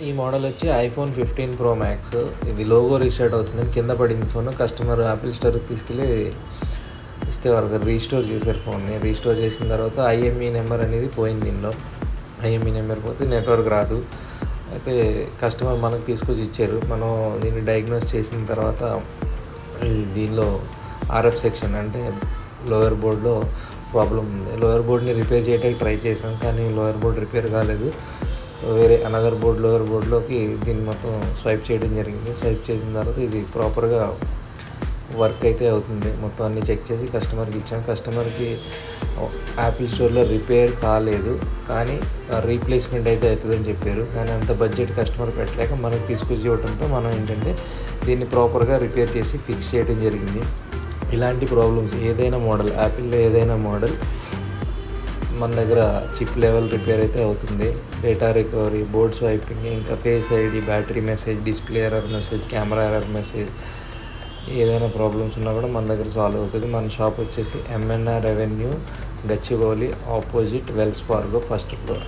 ఈ మోడల్ వచ్చి iPhone 15 pro max. ఇది లోగో రీస్టార్ట్ అవుతుంది, కింద పడింది ఫోన్. కస్టమర్ యాపిల్ స్టోర్కి తీసుకెళ్ళి ఇస్తే వాళ్ళకి రీస్టోర్ చేశారు ఫోన్ని. రీస్టోర్ చేసిన తర్వాత ఐఎంఈ నెంబర్ అనేది పోయింది. దీనిలో ఐఎంఈ నెంబర్ పోతే నెట్వర్క్ రాదు. అయితే కస్టమర్ మనకు తీసుకొచ్చి ఇచ్చారు. మనం దీన్ని డయాగ్నోస్ చేసిన తర్వాత దీనిలో ఆర్ఎఫ్ సెక్షన్ అంటే లోయర్ బోర్డ్లో ప్రాబ్లం ఉంది. లోయర్ బోర్డ్ని రిపేర్ చేయడానికి ట్రై చేసాం, కానీ లోయర్ బోర్డ్ రిపేర్ కాలేదు. వేరే అనదర్ బోర్డ్ లోయర్ బోర్డ్లోకి దీన్ని మొత్తం స్వైప్ చేయడం జరిగింది. స్వైప్ చేసిన తర్వాత ఇది ప్రాపర్గా వర్క్ అయితే అవుతుంది. మొత్తం అన్నీ చెక్ చేసి కస్టమర్కి ఇచ్చాం. కస్టమర్కి యాపిల్ స్టోర్లో రిపేర్ కాలేదు, కానీ రీప్లేస్మెంట్ అయితే అవుతుందని చెప్పారు. కానీ అంత బడ్జెట్ కస్టమర్ పెట్టలేక మనకు తీసుకొచ్చి ఇవ్వడంతో మనం ఏంటంటే దీన్ని ప్రాపర్గా రిపేర్ చేసి ఫిక్స్ చేయడం జరిగింది. ఇలాంటి ప్రాబ్లమ్స్ ఏదైనా మోడల్, యాపిల్లో ఏదైనా మోడల్ మన దగ్గర చిప్ లెవెల్ రిపేర్ అయితే అవుతుంది. డేటా రికవరీ, బోర్డ్ స్వైపింగ్, ఇంకా face ID, battery message, display error message, camera error message, ఏదైనా ప్రాబ్లమ్స్ ఉన్నా కూడా మన దగ్గర సాల్వ్ అవుతుంది. మన షాప్ వచ్చేసి MNR revenue, Gachibowli, opposite Wells Fargo, first floor.